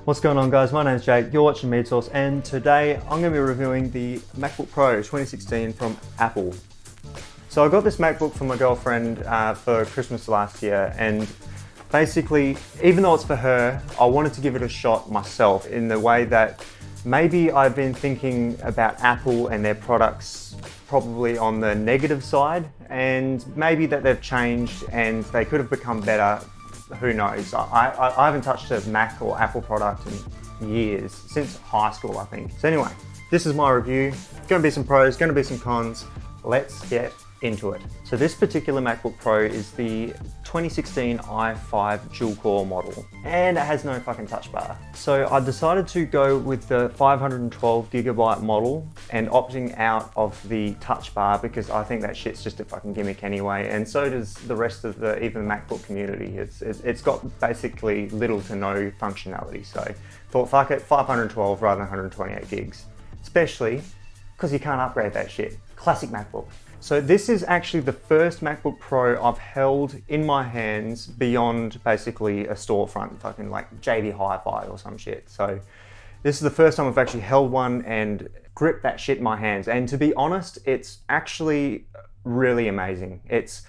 What's going on, guys? My name's Jake, you're watching Mead, and today I'm going to be reviewing the MacBook Pro 2016 from Apple. So I got this MacBook from my girlfriend for Christmas last year, and basically, even though it's for her, I wanted to give it a shot myself in the way that maybe I've been thinking about Apple and their products probably on the negative side, and maybe that they've changed and they could have become better. Who knows? I haven't touched a Mac or Apple product in years, since high school, I think. So anyway, this is my review. Gonna be some pros, gonna be some cons. Let's get into it. So this particular MacBook Pro is the 2016 i5 dual-core model, and it has no fucking touch bar. So I decided to go with the 512GB model and opting out of the touch bar because I think that shit's just a fucking gimmick anyway, and so does the rest of the even the MacBook community. It's got basically little to no functionality, so thought fuck it, 512 rather than 128 gigs, especially because you can't upgrade that shit. Classic MacBook. So this is actually the first MacBook Pro I've held in my hands beyond basically a storefront, fucking like JD Hi-Fi or some shit. So this is the first time I've actually held one and gripped that shit in my hands. And to be honest, it's actually really amazing. It's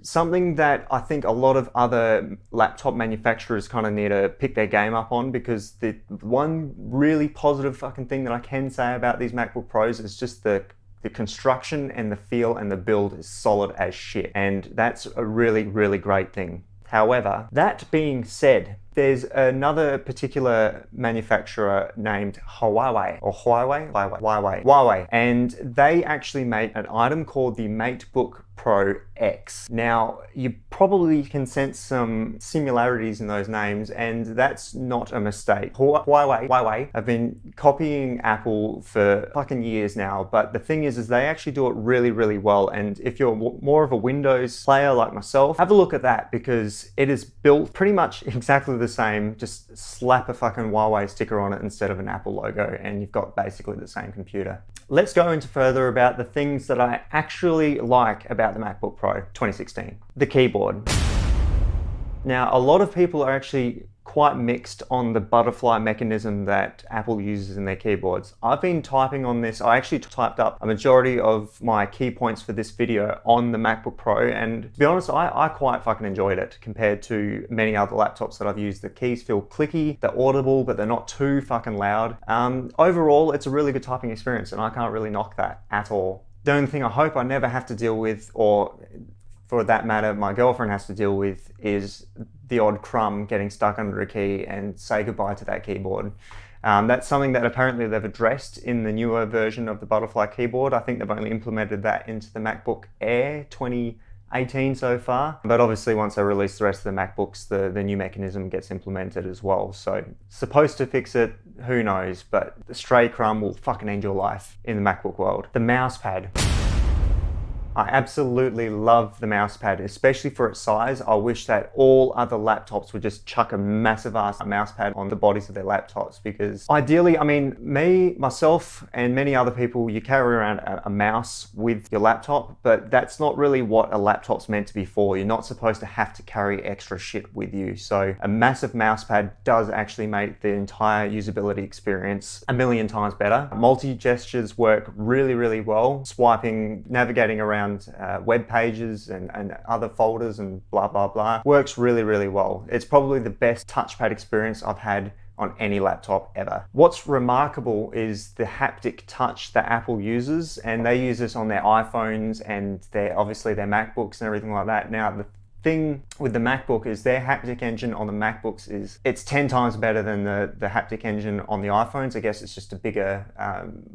something that I think a lot of other laptop manufacturers kind of need to pick their game up on, because the one really positive fucking thing that I can say about these MacBook Pros is just the construction and the feel and the build is solid as shit. And that's a really, really great thing. However, that being said, there's another particular manufacturer named Huawei, and they actually make an item called the MacBook Pro X. Now, you probably can sense some similarities in those names, and that's not a mistake. Huawei have been copying Apple for fucking years now, but the thing is they actually do it really, really well. And if you're more of a Windows player like myself, have a look at that, because it is built pretty much exactly the same. Just slap a fucking Huawei sticker on it instead of an Apple logo, and you've got basically the same computer. Let's go into further about the things that I actually like about the MacBook Pro 2016. The keyboard. Now, a lot of people are actually quite mixed on the butterfly mechanism that Apple uses in their keyboards. I've been typing on this. I actually typed up a majority of my key points for this video on the MacBook Pro, and to be honest, I quite fucking enjoyed it compared to many other laptops that I've used. The keys feel clicky, they're audible, but they're not too fucking loud. Overall, it's a really good typing experience, and I can't really knock that at all. The only thing I hope I never have to deal with, or for that matter, my girlfriend has to deal with, is the odd crumb getting stuck under a key, and say goodbye to that keyboard. That's something that apparently they've addressed in the newer version of the butterfly keyboard. I think they've only implemented that into the MacBook Air 2018 so far. But obviously once they release the rest of the MacBooks, the new mechanism gets implemented as well. So supposed to fix it, who knows, but the stray crumb will fucking end your life in the MacBook world. The Mousepad. I absolutely love the Mousepad, especially for its size. I wish that all other laptops would just chuck a massive ass mousepad on the bodies of their laptops, because ideally, I mean, myself and many other people, you carry around a mouse with your laptop, but that's not really what a laptop's meant to be for. You're not supposed to have to carry extra shit with you. So a massive mousepad does actually make the entire usability experience a million times better. Multi-gestures work really, really well. Swiping, navigating around web pages and other folders and blah, blah, blah. Works really, really well. It's probably the best touchpad experience I've had on any laptop ever. What's remarkable is the haptic touch that Apple uses, and they use this on their iPhones and obviously their MacBooks and everything like that. Now, the thing with the MacBook is their haptic engine on the MacBooks it's 10 times better than the haptic engine on the iPhones. I guess it's just a bigger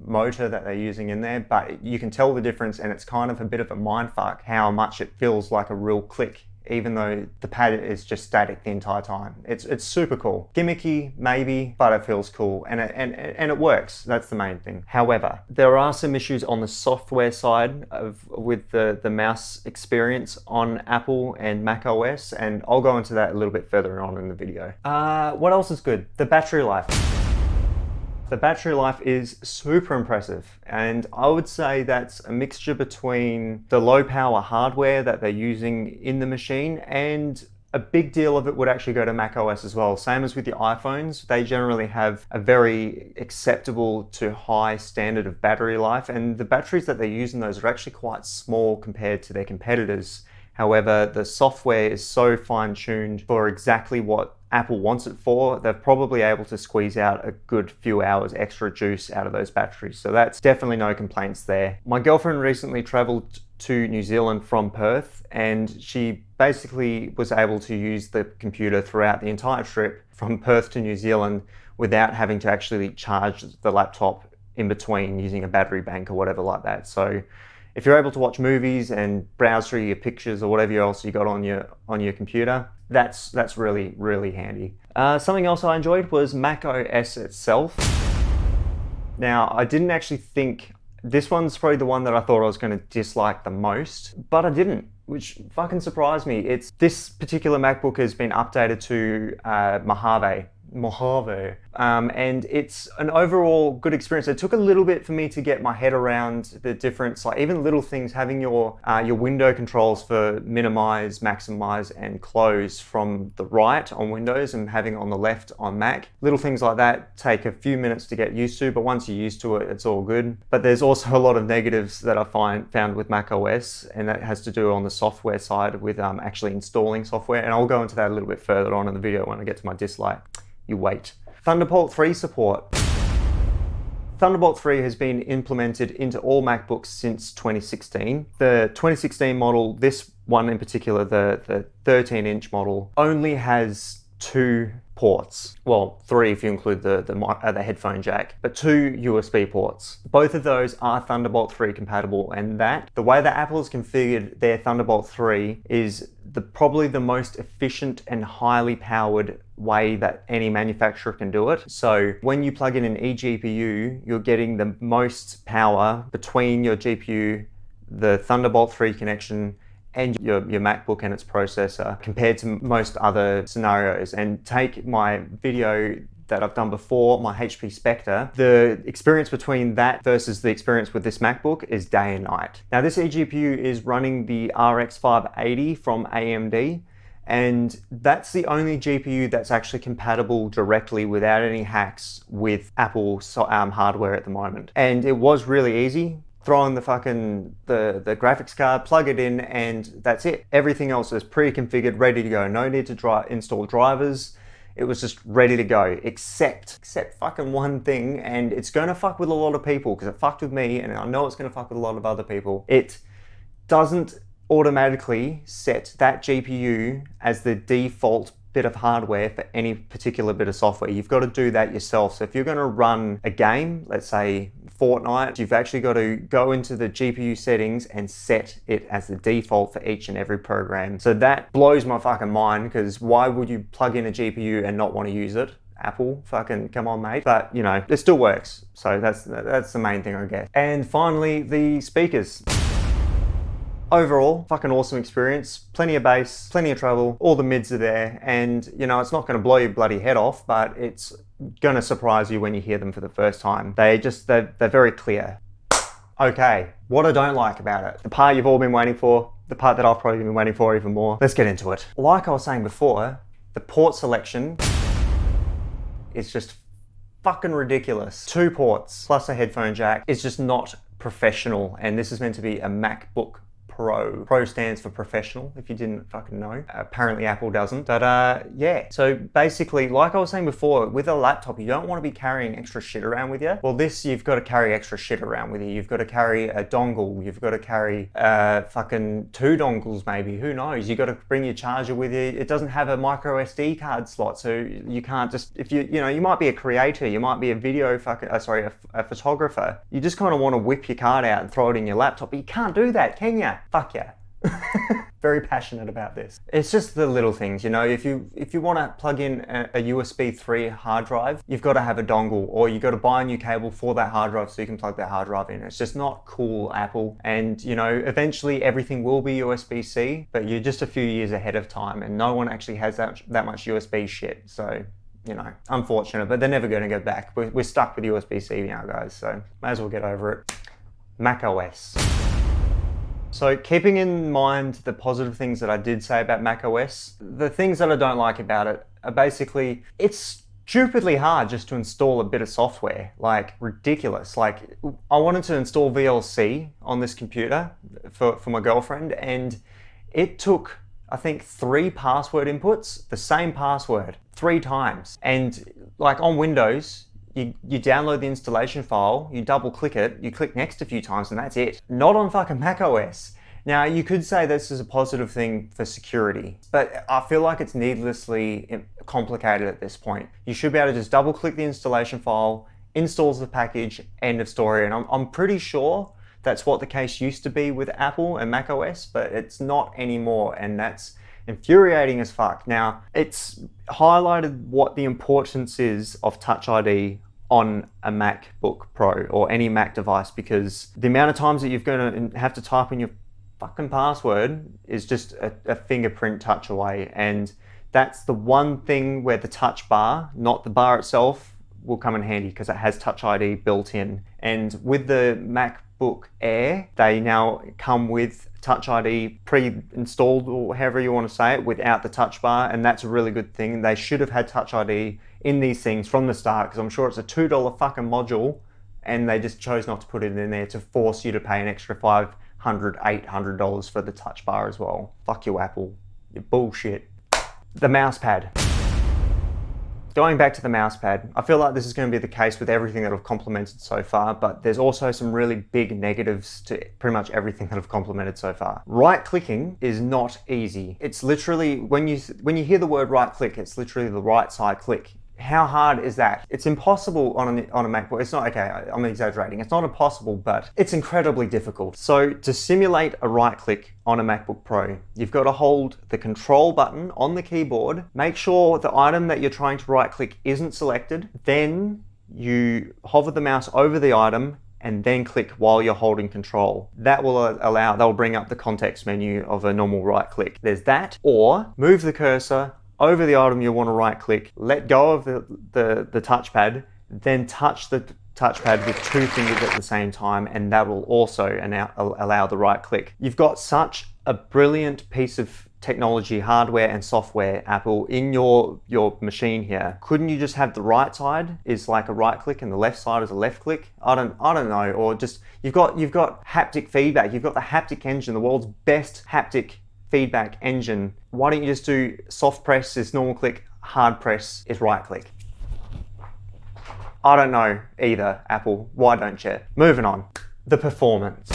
motor that they're using in there, but you can tell the difference, and it's kind of a bit of a mindfuck how much it feels like a real click even though the pad is just static the entire time. It's super cool. Gimmicky, maybe, but it feels cool, and it works. That's the main thing. However, there are some issues on the software side with the mouse experience on Apple and macOS, and I'll go into that a little bit further on in the video. What else is good? The battery life. The battery life is super impressive, and I would say that's a mixture between the low power hardware that they're using in the machine, and a big deal of it would actually go to macOS as well. Same as with the iPhones, they generally have a very acceptable to high standard of battery life, and the batteries that they use in those are actually quite small compared to their competitors. However, the software is so fine-tuned for exactly what Apple wants it for. They're probably able to squeeze out a good few hours extra juice out of those batteries. So that's definitely no complaints there. My girlfriend recently traveled to New Zealand from Perth, and she basically was able to use the computer throughout the entire trip from Perth to New Zealand without having to actually charge the laptop in between using a battery bank or whatever like that. So if you're able to watch movies and browse through your pictures or whatever else you got on your computer, that's really, really handy. Something else I enjoyed was macOS itself. Now, I didn't actually think, this one's probably the one that I thought I was going to dislike the most, but I didn't, which fucking surprised me. This particular MacBook has been updated to Mojave. And it's an overall good experience. It took a little bit for me to get my head around the difference, like even little things, having your window controls for minimize, maximize, and close from the right on Windows and having on the left on Mac. Little things like that take a few minutes to get used to, but once you're used to it, it's all good. But there's also a lot of negatives that I found with macOS, and that has to do on the software side with actually installing software. And I'll go into that a little bit further on in the video when I get to my dislike. You wait. Thunderbolt 3 support. Thunderbolt 3 has been implemented into all MacBooks since 2016. The 2016 model, this one in particular, the 13-inch model, only has 2 ports. Well, 3 if you include the headphone jack, but 2 USB ports. Both of those are Thunderbolt 3 compatible, and the way that Apple has configured their Thunderbolt 3 is probably the most efficient and highly powered way that any manufacturer can do it. So when you plug in an eGPU, you're getting the most power between your GPU, the Thunderbolt 3 connection, and your MacBook and its processor compared to most other scenarios. And take my video that I've done before, my HP Spectre, the experience between that versus the experience with this MacBook is day and night. Now this eGPU is running the RX 580 from AMD, and that's the only GPU that's actually compatible directly without any hacks with Apple hardware at the moment. And it was really easy. Throw in the graphics card, plug it in, and that's it. Everything else is pre-configured, ready to go. No need to install drivers. It was just ready to go, except fucking one thing, and it's gonna fuck with a lot of people because it fucked with me, and I know it's gonna fuck with a lot of other people. It doesn't automatically set that GPU as the default bit of hardware for any particular bit of software. You've got to do that yourself. So if you're going to run a game, let's say Fortnite, you've actually got to go into the GPU settings and set it as the default for each and every program. So that blows my fucking mind, because why would you plug in a GPU and not want to use it? Apple, fucking come on, mate. But you know, it still works. So that's the main thing, I guess. And finally, the speakers. Overall, fucking awesome experience. Plenty of bass, plenty of treble, all the mids are there, and you know, it's not gonna blow your bloody head off, but it's gonna surprise you when you hear them for the first time. They're very clear. Okay, what I don't like about it, the part you've all been waiting for, the part that I've probably been waiting for even more. Let's get into it. Like I was saying before, the port selection is just fucking ridiculous. 2 ports plus a headphone jack is just not professional, and this is meant to be a MacBook Pro. Pro stands for professional, if you didn't fucking know. Apparently Apple doesn't. But yeah, so basically, like I was saying before, with a laptop, you don't want to be carrying extra shit around with you. Well, this, you've got to carry extra shit around with you. You've got to carry a dongle. You've got to carry fucking 2 dongles maybe. Who knows? You've got to bring your charger with you. It doesn't have a micro SD card slot, so you can't just, if you know, you might be a creator, you might be a video a photographer. You just kind of want to whip your card out and throw it in your laptop, but you can't do that, can ya? Fuck yeah. very passionate about this. It's just the little things, you know, if you want to plug in a USB 3 hard drive, you've got to have a dongle, or you've got to buy a new cable for that hard drive so you can plug that hard drive in. It's just not cool, Apple. And, you know, eventually everything will be USB-C, but you're just a few years ahead of time, and no one actually has that much USB shit. So, you know, unfortunate, but they're never going to go back. We're stuck with USB-C now, guys, so may as well get over it. macOS. So keeping in mind the positive things that I did say about macOS, the things that I don't like about it are basically, it's stupidly hard just to install a bit of software, like ridiculous. Like I wanted to install VLC on this computer for my girlfriend, and it took, I think, 3 password inputs, the same password 3 times. And like on Windows, you download the installation file, you double click it, you click next a few times, and that's it. Not on fucking macOS. Now, you could say this is a positive thing for security, but I feel like it's needlessly complicated at this point. You should be able to just double click the installation file, installs the package, end of story. And I'm pretty sure that's what the case used to be with Apple and macOS, but it's not anymore, and that's infuriating as fuck. Now, it's highlighted what the importance is of Touch ID on a MacBook Pro or any Mac device, because the amount of times that you're going to have to type in your fucking password is just a fingerprint touch away. And that's the one thing where the touch bar, not the bar itself, will come in handy, because it has Touch ID built in. And with the MacBook Air, they now come with Touch ID pre-installed, or however you want to say it, without the touch bar, and that's a really good thing. They should have had Touch ID in these things from the start, because I'm sure it's a $2 fucking module, and they just chose not to put it in there to force you to pay an extra $500, $800 for the touch bar as well. Fuck you, Apple. You bullshit. The Mousepad. Going back to the Mousepad, I feel like this is going to be the case with everything that I've complimented so far, but there's also some really big negatives to pretty much everything that I've complimented so far. Right-clicking is not easy. It's literally, when you hear the word right-click, it's literally the right side click. How hard is that? It's impossible on a MacBook. It's not, okay, I'm exaggerating. It's not impossible, but it's incredibly difficult. So to simulate a right click on a MacBook Pro, you've got to hold the control button on the keyboard, make sure the item that you're trying to right click isn't selected, then you hover the mouse over the item and then click while you're holding control. That will bring up the context menu of a normal right click. There's that, or move the cursor over the item you want to right click, let go of the touchpad, then touch the touchpad with 2 fingers at the same time, and that will also allow the right click. You've got such a brilliant piece of technology, hardware and software, Apple, in your machine here. Couldn't you just have the right side is like a right click and the left side is a left click? I don't know, or just you've got haptic feedback. You've got the haptic engine, the world's best haptic feedback engine. Why don't you just do soft press is normal click, hard press is right click? I don't know either, Apple. Why don't you? Moving on. The performance.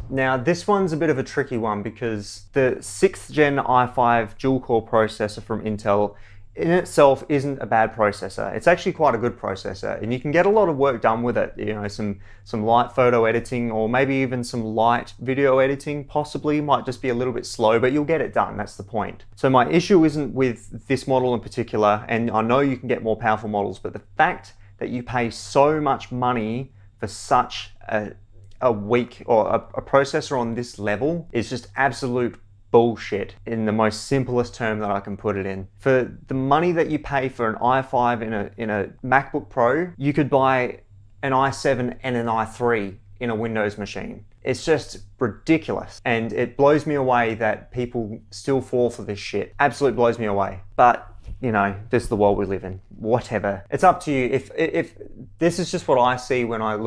Now, this one's a bit of a tricky one, because the 6th gen i5 dual-core processor from Intel in itself isn't a bad processor. It's actually quite a good processor, and you can get a lot of work done with it. You know, some light photo editing, or maybe even some light video editing, possibly. Might just be a little bit slow, but you'll get it done. That's the point. So my issue isn't with this model in particular, and I know you can get more powerful models, but the fact that you pay so much money for such a weak, or a processor on this level, is just absolute bullshit in the most simplest term that I can put it in. For the money that you pay for an i5 in a MacBook Pro, you could buy an i7 and an i3 in a Windows machine. It's just ridiculous, and it blows me away that people still fall for this shit. Absolutely blows me away. But you know, this is the world we live in. Whatever. It's up to you. If this is just what I see when I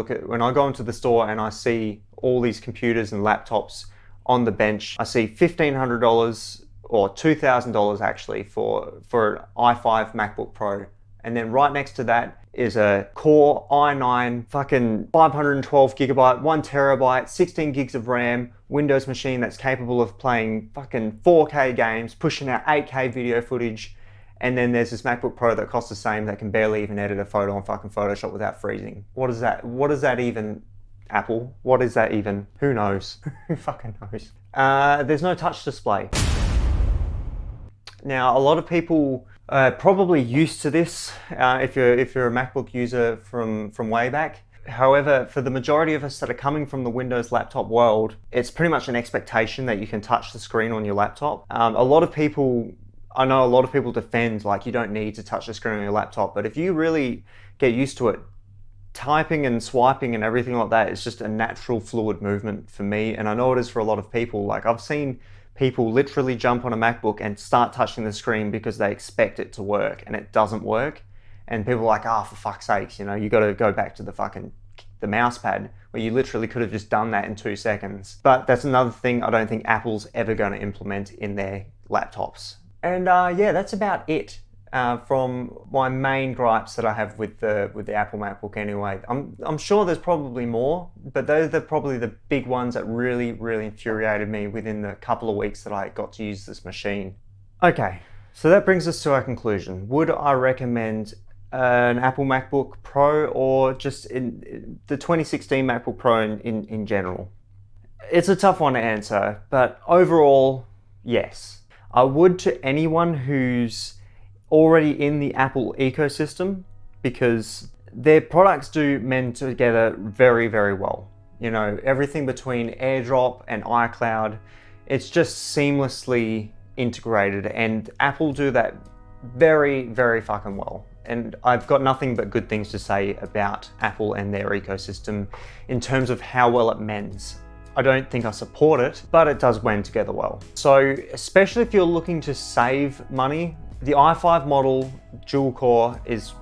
go into the store and I see all these computers and laptops on the bench. I see $1,500 or $2,000 actually for an i5 MacBook Pro. And then right next to that is a Core i9 fucking 512 gigabyte, 1 terabyte, 16 gigs of RAM, Windows machine that's capable of playing fucking 4K games, pushing out 8K video footage. And then there's this MacBook Pro that costs the same, that can barely even edit a photo on fucking Photoshop without freezing. What is that? What does that even, Apple? What is that even? Who knows? Who fucking knows? There's no touch display. Now, a lot of people are probably used to this if you're a MacBook user from way back. However, for the majority of us that are coming from the Windows laptop world, it's pretty much an expectation that you can touch the screen on your laptop. I know a lot of people defend like you don't need to touch the screen on your laptop, but if you really get used to it, typing and swiping and everything like that is just a natural fluid movement for me, and I know it is for a lot of people. Like, I've seen people literally jump on a MacBook and start touching the screen because they expect it to work and it doesn't work. And people are like, oh, for fuck's sakes, you know, you got to go back to the Mousepad, where you literally could have just done that in 2 seconds. But that's another thing I don't think Apple's ever going to implement in their laptops. And yeah, that's about it from my main gripes that I have with the Apple MacBook anyway. I'm sure there's probably more, but those are probably the big ones that really infuriated me within the couple of weeks that I got to use this machine. Okay, so that brings us to our conclusion. Would I recommend an Apple MacBook Pro, or just in the 2016 MacBook Pro in general? It's a tough one to answer, but overall, yes. I would to anyone who's already in the Apple ecosystem, because their products do mend together very well. You know, everything between AirDrop and iCloud, it's just seamlessly integrated, and Apple do that very fucking well. And I've got nothing but good things to say about Apple and their ecosystem in terms of how well it mends. I don't think I support it, but it does blend together well. So especially if you're looking to save money, the i5 model dual core is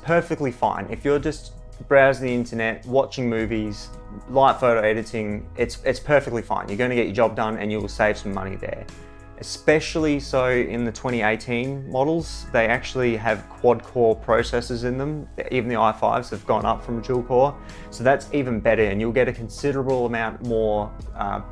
perfectly fine. If you're just browsing the internet, watching movies, light photo editing, it's perfectly fine. You're going to get your job done and you will save some money there. Especially so in the 2018 models, they actually have quad-core processors in them. Even the i5s have gone up from dual core, so that's even better, and you'll get a considerable amount more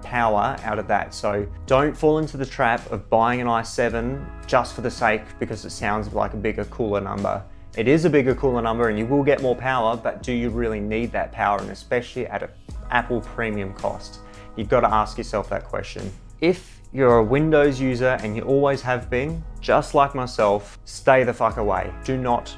power out of that. So don't fall into the trap of buying an i7 just for the sake because it sounds like a bigger, cooler number. It is a bigger, cooler number, and you will get more power, but do you really need that power, and especially at an Apple premium cost? You've got to ask yourself that question. If you're a Windows user and you always have been, just like myself, stay the fuck away. Do not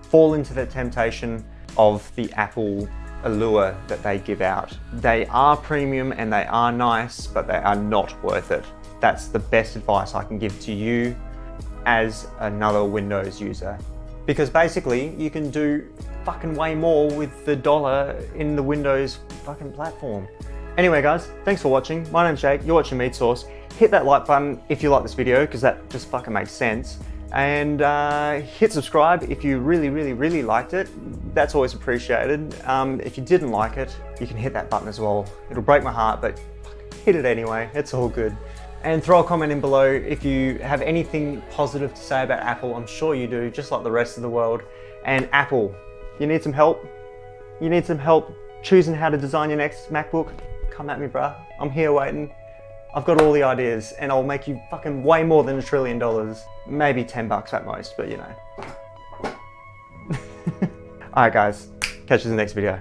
fall into the temptation of the Apple allure that they give out. They are premium and they are nice, but they are not worth it. That's the best advice I can give to you as another Windows user. Because basically, you can do fucking way more with the dollar in the Windows fucking platform. Anyway guys, thanks for watching. My name's Jake, you're watching Mead Source. Hit that like button if you like this video, because that just fucking makes sense. And hit subscribe if you really liked it. That's always appreciated. If you didn't like it, you can hit that button as well. It'll break my heart, but hit it anyway, it's all good. And throw a comment in below if you have anything positive to say about Apple. I'm sure you do, just like the rest of the world. And Apple, you need some help? You need some help choosing how to design your next MacBook? Come at me, bruh. I'm here waiting. I've got all the ideas, and I'll make you fucking way more than $1 trillion. Maybe 10 bucks at most, but you know. Alright guys, catch you in the next video.